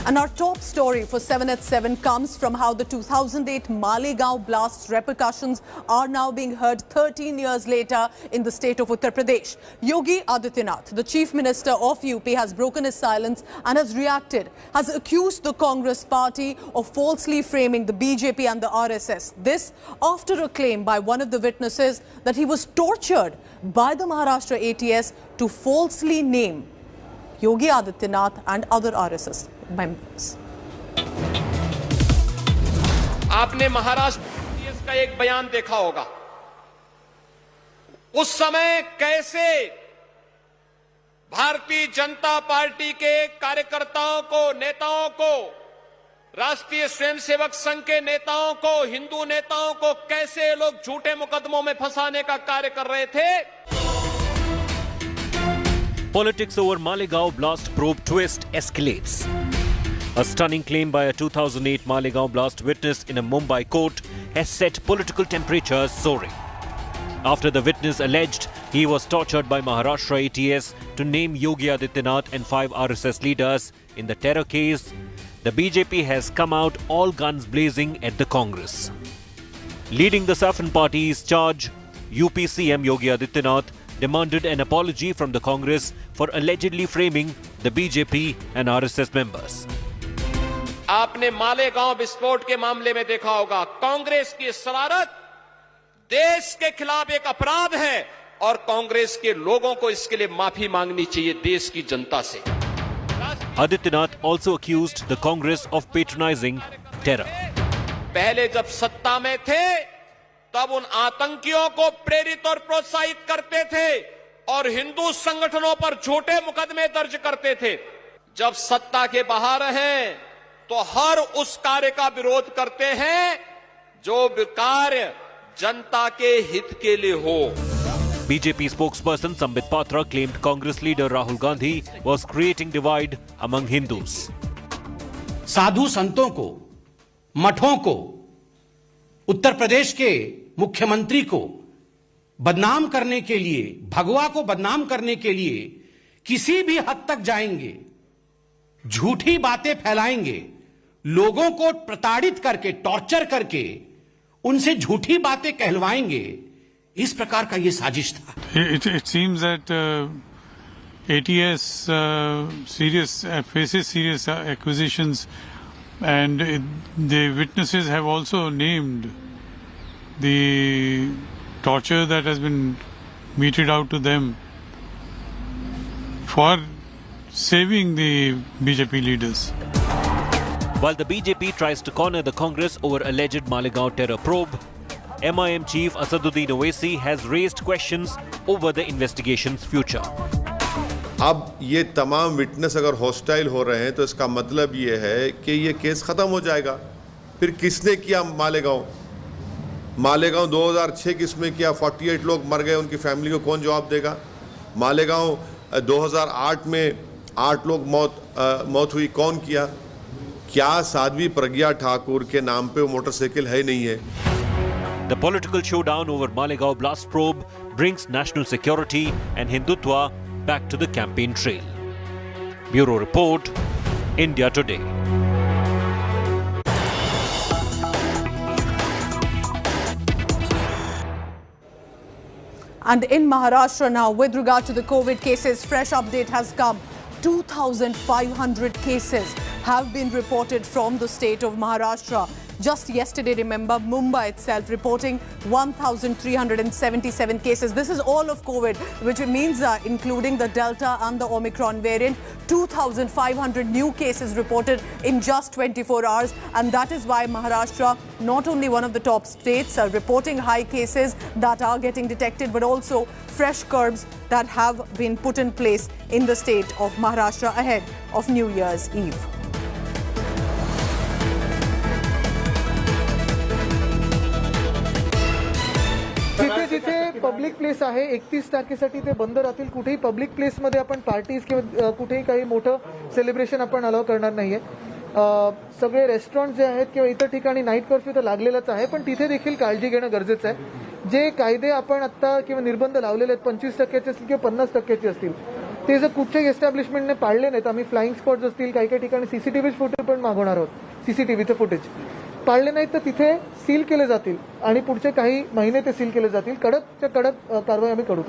And our top story for 7 at 7 comes from how the 2008 Malegaon blast's repercussions are now being heard 13 years later in the state of Uttar Pradesh. Yogi Adityanath, the Chief Minister of UP, has broken his silence and has reacted, has accused the Congress party of falsely framing the BJP and the RSS. This after a claim by one of the witnesses that he was tortured by the Maharashtra ATS to falsely name Yogi Adityanath and other RSS members. आपने महाराष्ट्र का एक बयान देखा होगा। उस समय कैसे Bharatiya Janata party के कार्यकर्ताओं को, नेताओं को, राष्ट्रीय स्वयंसेवक संघ के नेताओं को, हिंदू नेताओं को कैसे लोग झूठे मुकदमों में फंसाने का कार्य कर रहे थे। Politics over Malegaon blast probe twist escalates. A stunning claim by a 2008 Malegaon blast witness in a Mumbai court has set political temperatures soaring. After the witness alleged he was tortured by Maharashtra ATS to name Yogi Adityanath and 5 RSS leaders in the terror case, the BJP has come out all guns blazing at the Congress. Leading the Saffron Party's charge, UP CM Yogi Adityanath demanded an apology from the Congress for allegedly framing the BJP and RSS members. आपने मालेगांव विस्फोट के मामले में देखा होगा, कांग्रेस की शरारत देश के खिलाफ एक अपराध है और कांग्रेस के लोगों को इसके लिए माफी मांगनी चाहिए देश की जनता से. Adityanath also accused the Congress of patronizing terror. पहले जब सत्ता में थे तब उन आतंकियों को प्रेरित और प्रोत्साहित करते थे और हिंदू संगठनों पर झूठे मुकदमे दर्ज करते थे. जब सत्ता के बाहर हैं तो हर उस कार्य का विरोध करते हैं जो कार्य जनता के हित के लिए हो. BJP spokesperson Sambit Patra claimed Congress leader Rahul Gandhi was creating divide among Hindus. साधु संतों को, मठों को, उत्तर प्रदेश के मुख्यमंत्री को बदनाम करने के लिए, भगवा को बदनाम करने के लिए किसी भी हद तक जाएंगे, झूठी बातें फैलाएंगे, लोगों को प्रताड़ित करके, टॉर्चर करके उनसे झूठी बातें कहलवाएंगे. इस प्रकार का ये साजिश था. It seems that ATS faces serious accusations, and the witnesses have also named the torture that has been meted out to them for saving the BJP leaders. While the BJP tries to corner the Congress over alleged Malegaon terror probe, MIM chief Asaduddin Owaisi has raised questions over the investigation's future. अब ये तमाम witness अगर hostile हो रहे हैं तो इसका मतलब ये है कि ये केस ख़त्म हो जाएगा. फिर किसने किया मालेगांव 2006 किसमें किया? 48 लोग मर गए, उनकी फैमिली को कौन जवाब देगा? मालेगांव 2008 में 8 लोग मौत हुई, कौन किया? क्या साध्वी प्रज्ञा ठाकुर के नाम पे वो मोटरसाइकिल है नहीं है? The political showdown over Malegaon blast probe brings national security and Hindutva back to the campaign trail. Bureau Report, India Today. And in Maharashtra now, with regard to the COVID cases, fresh update has come. 2,500 cases have been reported from the state of Maharashtra. Just yesterday, remember, Mumbai itself reporting 1,377 cases. This is all of COVID, which means including the Delta and the Omicron variant. 2,500 new cases reported in just 24 hours. And that is why Maharashtra, not only one of the top states, are reporting high cases that are getting detected, but also fresh curbs that have been put in place in the state of Maharashtra ahead of New Year's Eve. जिथे public place आहे 31 तारखेसाठी ते बंद राहतील. कुठेही public प्लेसमध्ये आपण parties किंवा कुठेही काही मोठं सेलिब्रेशन आपण अलाउ करणार नाहीये. सगळे रेस्टॉरंट जे आहेत किंवा इतर ठिकाणी नाईट कर्फ्यू तर लागलेलाच आहे, पण तिथे देखील काळजी घेणं गरजेचं आहे. जे कायदे आपण आता किंवा निर्बंध लावलेले आहेत 25% असतील किंवा 50% असतील ते जर कुठच्याही एस्टॅब्लिशमेंटने पाळले नाहीत, आम्ही फ्लाइंग स्पॉट्स असतील, काही काही ठिकाणी सीसीटीव्ही फुटेज पण मागवणार आहोत, सीसीटीव्हीचं फुटेज पाळले नाहीत तर तिथे सील केले जातील आणि पुढचे काही महिने ते सील केले जातील. कडकच्या कडक कारवाई आम्ही करू.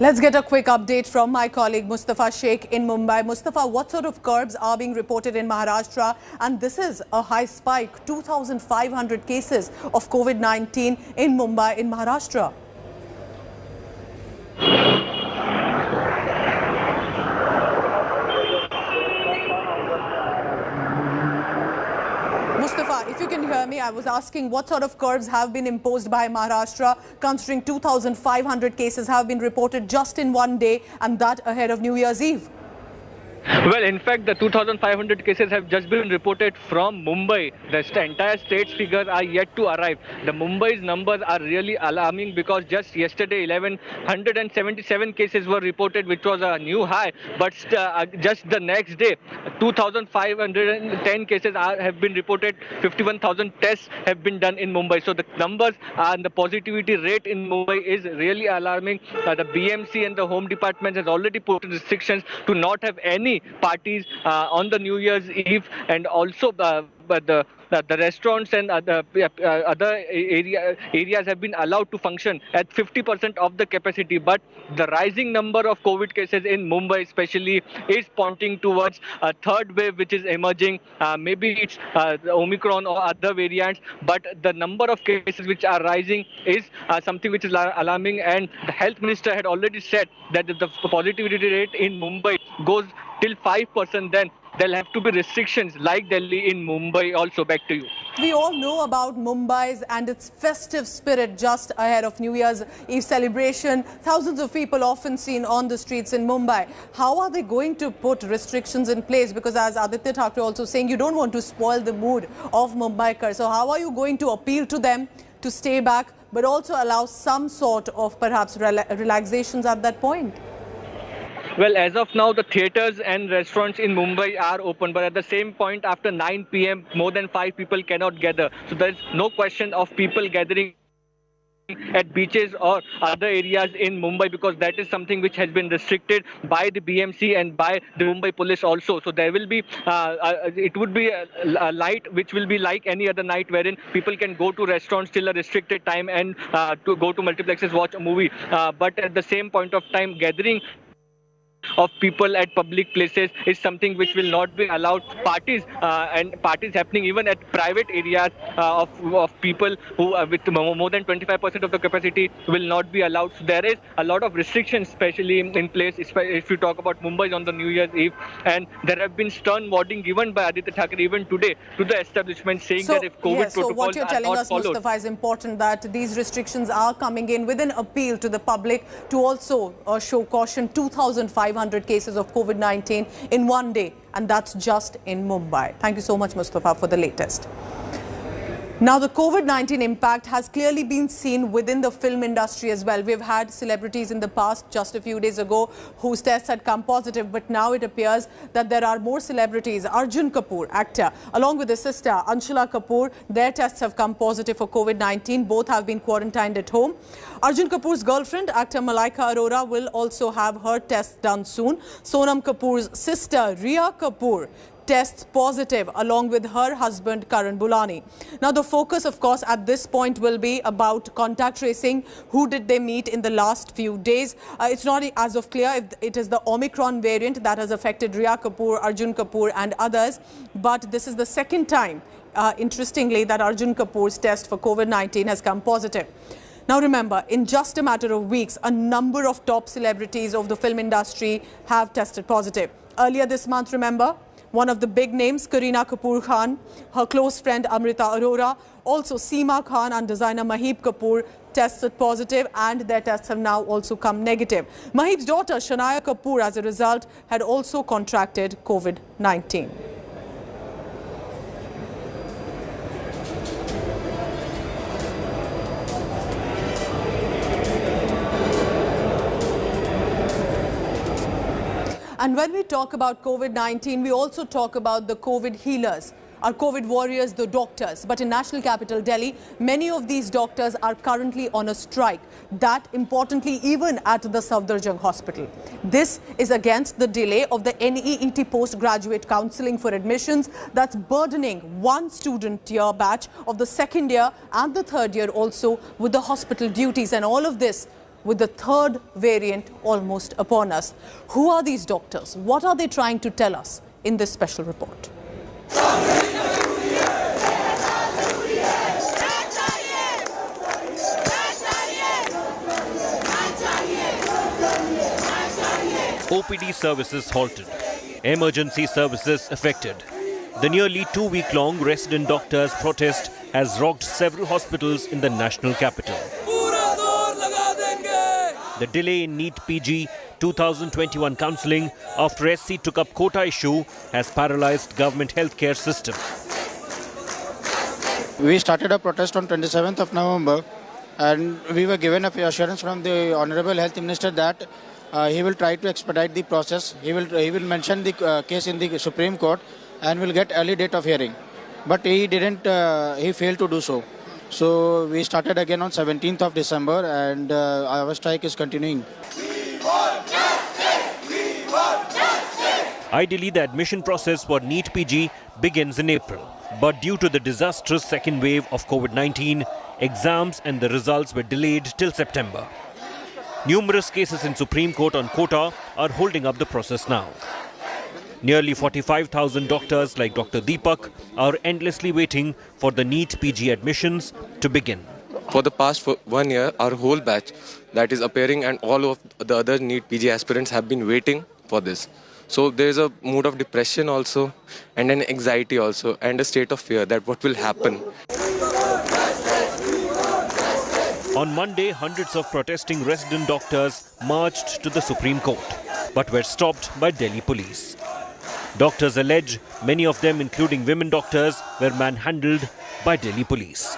Let's get a quick update from my colleague Mustafa Sheikh in Mumbai. Mustafa, what sort of curbs are being reported in Maharashtra? And this is a high spike, 2,500 cases of COVID-19 in Mumbai, in Maharashtra. Mustafa, if you can hear me, I was asking what sort of curbs have been imposed by Maharashtra, considering 2,500 cases have been reported just in one day, and that ahead of New Year's Eve. Well, in fact, the 2,500 cases have just been reported from Mumbai. The entire state's figures are yet to arrive. The Mumbai's numbers are really alarming because just yesterday 1,177 cases were reported, which was a new high. But just the next day, 2,510 cases have been reported. 51,000 tests have been done in Mumbai. So the numbers and the positivity rate in Mumbai is really alarming. The BMC and the Home Department has already put restrictions to not have any parties on the New Year's Eve, and also the restaurants and other areas have been allowed to function at 50% of the capacity. But the rising number of COVID cases in Mumbai especially is pointing towards a third wave which is emerging. Maybe it's the Omicron or other variants, but the number of cases which are rising is something which is alarming, and the health minister had already said that if the positivity rate in Mumbai goes till 5%, then there'll have to be restrictions like Delhi in Mumbai also. Back to you. We all know about Mumbai's and its festive spirit just ahead of New Year's Eve celebration. Thousands of people often seen on the streets in Mumbai. How are they going to put restrictions in place? Because as Aditya Thackeray also saying, you don't want to spoil the mood of Mumbaikars. So how are you going to appeal to them to stay back, but also allow some sort of perhaps relaxations at that point? Well, as of now, the theatres and restaurants in Mumbai are open, but at the same point, after 9 p.m., more than 5 people cannot gather. So there is no question of people gathering at beaches or other areas in Mumbai, because that is something which has been restricted by the BMC and by the Mumbai police also. So there will be, it would be a night which will be like any other night, wherein people can go to restaurants till a restricted time and to go to multiplexes, watch a movie. But at the same point of time, gathering of people at public places is something which will not be allowed. Parties and parties happening even at private areas of people who with more than 25% of the capacity will not be allowed. So there is a lot of restrictions, especially in place. If you talk about Mumbai on the New Year's Eve, and there have been stern warning given by Aditya Thackeray even today to the establishment, saying that if COVID protocols so what you're telling us, followed, Mustafa, is important, that these restrictions are coming in with an appeal to the public to also show caution. 2,500 cases of COVID-19 in one day, and that's just in Mumbai. Thank you so much, Mustafa, for the latest. Now, the COVID-19 impact has clearly been seen within the film industry as well. We've had celebrities in the past, just a few days ago, whose tests had come positive, but now it appears that there are more celebrities. Arjun Kapoor, actor, along with his sister Anshula Kapoor, their tests have come positive for COVID-19. Both have been quarantined at home. Arjun Kapoor's girlfriend, actor Malaika Arora, will also have her tests done soon. Sonam Kapoor's sister, Riya Kapoor, tests positive along with her husband Karan Bulani. Now the focus, of course, at this point will be about contact tracing. Who did they meet in the last few days? It's not as of clear if it is the Omicron variant that has affected Riya Kapoor, Arjun Kapoor and others, but this is the second time, interestingly, that Arjun Kapoor's test for COVID-19 has come positive. Now remember, in just a matter of weeks, a number of top celebrities of the film industry have tested positive. Earlier this month, remember, one of the big names, Kareena Kapoor Khan, her close friend Amrita Arora, also Seema Khan and designer Mahib Kapoor tested positive, and their tests have now also come negative. Mahib's daughter Shania Kapoor, as a result, had also contracted COVID-19. And when we talk about COVID-19, we also talk about the COVID healers. our COVID warriors, the doctors. But in national capital Delhi, many of these doctors are currently on a strike. That, importantly, even at the Safdarjung Hospital. This is against the delay of the NEET postgraduate counselling for admissions that's burdening one student year batch of the second year and the third year also with the hospital duties, and all of this with the third variant almost upon us. Who are these doctors? What are they trying to tell us in this special report? OPD services halted. Emergency services affected. The nearly 2-week-long resident doctors' protest has rocked several hospitals in the national capital. The delay in NEET PG 2021 counselling after SC took up quota issue has paralysed government healthcare system. We started a protest on 27th of November and we were given a assurance from the Honourable Health Minister that he will try to expedite the process. He will mention the case in the Supreme Court and will get early date of hearing. But he didn't, he failed to do so. So we started again on 17th of December and our strike is continuing. Ideally, the admission process for NEET PG begins in April. But due to the disastrous second wave of COVID-19, exams and the results were delayed till September. Numerous cases in Supreme Court on quota are holding up the process now. Nearly 45,000 doctors like Dr. Deepak are endlessly waiting for the NEET PG admissions to begin. For the past 1 year, our whole batch that is appearing and all of the other NEET PG aspirants have been waiting for this. So there is a mood of depression also and an anxiety also and a state of fear that what will happen. On Monday, hundreds of protesting resident doctors marched to the Supreme Court, but were stopped by Delhi police. Doctors allege many of them, including women doctors, were manhandled by Delhi police.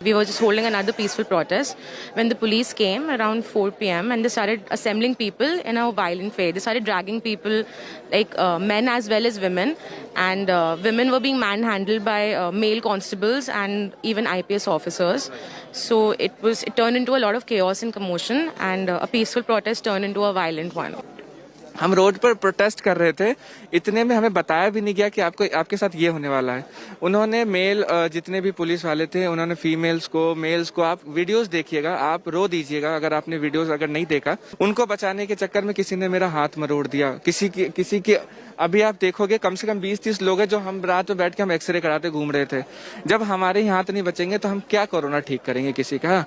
We were just holding another peaceful protest when the police came around 4 p.m. and they started assembling people in a violent way. They started dragging people, like men as well as women, and women were being manhandled by male constables and even IPS officers. So it turned into a lot of chaos and commotion, and a peaceful protest turned into a violent one. हम road पर protest कर रहे थे, इतने में हमें बताया भी नहीं गया कि आपके साथ ये होने वाला है. उन्होंने मेल जितने भी पुलिस वाले थे, उन्होंने फीमेल्स को, मेल्स को, आप वीडियोस देखिएगा, आप रो दीजिएगा अगर आपने वीडियोस अगर नहीं देखा. उनको बचाने के चक्कर में किसी ने मेरा हाथ मरोड़ दिया, किसी की अभी आप देखोगे कम से कम 20-30 लोग हैं जो हम रात में बैठ के हम एक्सरे कराते घूम रहे थे. जब हमारे ही हाथ नहीं बचेंगे तो हम क्या कोरोना ठीक करेंगे किसी का.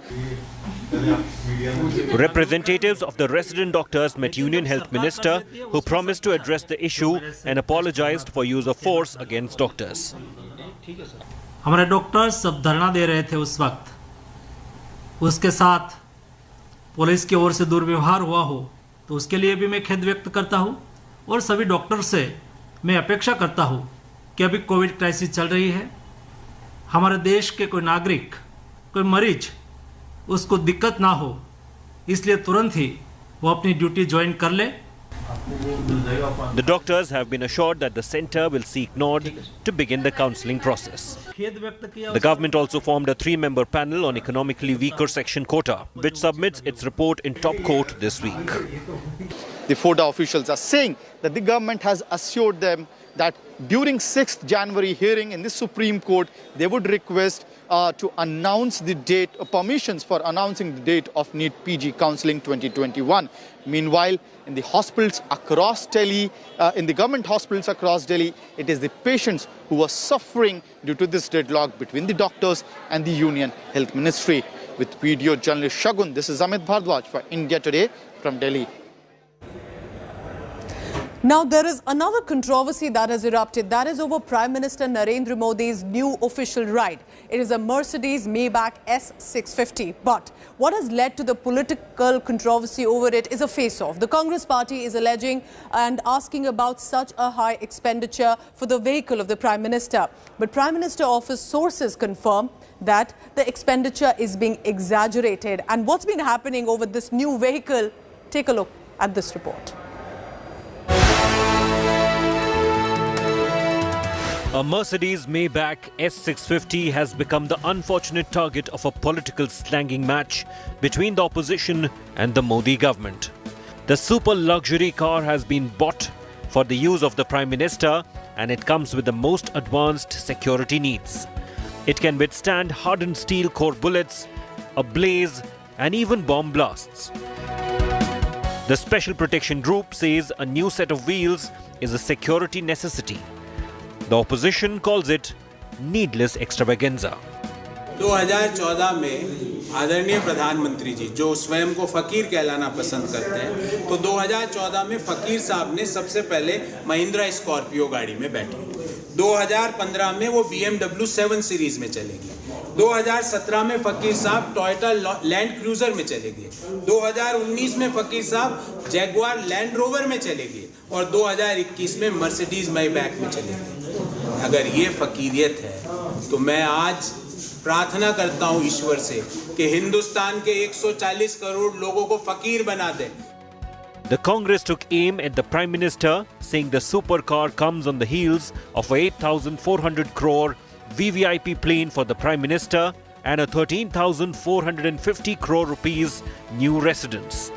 Representatives of the resident doctors met Union Health Minister, who promised to address the issue and apologized for use of force against doctors. हमारे डॉक्टर्स सब धरना दे रहे थे उस वक्त. उसके साथ पुलिस की ओर से दुर्व्यवहार हुआ हो तो उसके लिए भी मैं खेद व्यक्त करता हूं, और सभी डॉक्टर से मैं अपेक्षा करता हूं कि अभी कोविड क्राइसिस चल रही है, हमारे देश के कोई नागरिक, कोई मरीज, उसको दिक्कत ना हो, इसलिए तुरंत ही वो अपनी ड्यूटी ज्वाइन कर ले. The doctors have been assured that the centre will seek nod to begin the counselling process. The government also formed a 3-member panel on economically weaker section quota, which submits its report in top court this week. The FODA officials are saying that the government has assured them that during 6th January hearing in the Supreme Court, they would request to announce the date, permissions for announcing the date of NEET PG Counselling 2021. Meanwhile, in the hospitals across Delhi, in the government hospitals across Delhi, it is the patients who are suffering due to this deadlock between the doctors and the Union Health Ministry. With video journalist Shagun, this is Amit Bhardwaj for India Today from Delhi. Now, there is another controversy that has erupted. That is over Prime Minister Narendra Modi's new official ride. It is a Mercedes Maybach S650. But what has led to the political controversy over it is a face-off. The Congress party is alleging and asking about such a high expenditure for the vehicle of the Prime Minister. But Prime Minister office sources confirm that the expenditure is being exaggerated. And what's been happening over this new vehicle? Take a look at this report. A Mercedes Maybach S650 has become the unfortunate target of a political slanging match between the opposition and the Modi government. The super luxury car has been bought for the use of the Prime Minister, and it comes with the most advanced security needs. It can withstand hardened steel core bullets, a blaze, and even bomb blasts. The Special Protection Group says a new set of wheels is a security necessity. The opposition calls it needless extravaganza. 2014 में आदरणीय प्रधानमंत्री जी जो स्वयं को फकीर कहलाना पसंद करते हैं, तो 2014 में फकीर साहब ने सबसे पहले महिंद्रा स्कॉर्पियो गाड़ी में बैठे। 2015 में वो BMW 7 सीरीज में चलेगी। 2017 में फकीर साहब टोयोटा लैंड क्रूजर में चले गए। 2019 में फकीर साहब जैगुआर लैंड रोवर में चले गए और 2021 में मर्सिडीज मैबैक में चले गए। अगर ये फकीरियत है तो मैं आज प्रार्थना करता हूं ईश्वर से कि हिंदुस्तान के 140 करोड़ लोगों को फकीर बना दे। The Congress took aim at the Prime Minister, saying the supercar comes on the heels of a 8,400 crore VVIP plane for the Prime Minister and a 13,450 crore rupees new residence.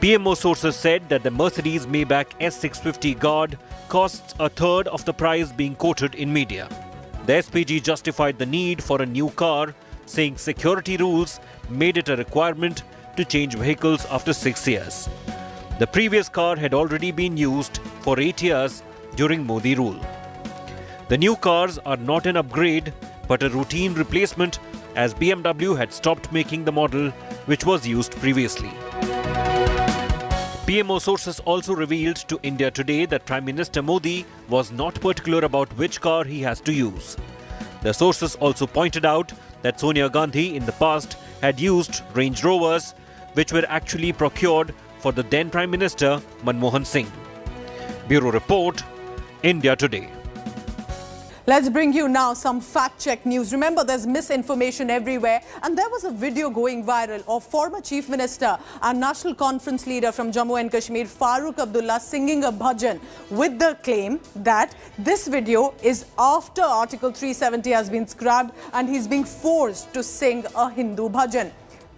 PMO sources said that the Mercedes Maybach S650 Guard costs a third of the price being quoted in media. The SPG justified the need for a new car, saying security rules made it a requirement to change vehicles after 6 years. The previous car had already been used for 8 years during Modi rule. The new cars are not an upgrade but a routine replacement, as BMW had stopped making the model which was used previously. PMO sources also revealed to India Today that Prime Minister Modi was not particular about which car he has to use. The sources also pointed out that Sonia Gandhi in the past had used Range Rovers, which were actually procured for the then Prime Minister Manmohan Singh. Bureau Report, India Today. Let's bring you now some fact-check news. Remember, there's misinformation everywhere, and there was a video going viral of former Chief Minister and National Conference leader from Jammu and Kashmir, Farooq Abdullah, singing a bhajan with the claim that this video is after Article 370 has been scrapped and he's being forced to sing a Hindu bhajan.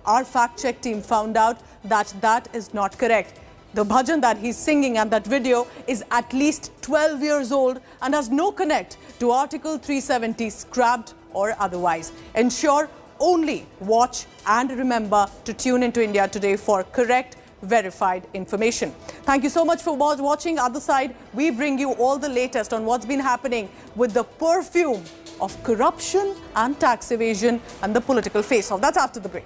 Our fact-check team found out that that is not correct. The bhajan that he's singing and that video is at least 12 years old and has no connect to Article 370, scrapped or otherwise. Ensure only watch and remember to tune into India Today for correct, verified information. Thank you so much for watching. Other side, we bring you all the latest on what's been happening with the perfume of corruption and tax evasion and the political face-off. That's after the break.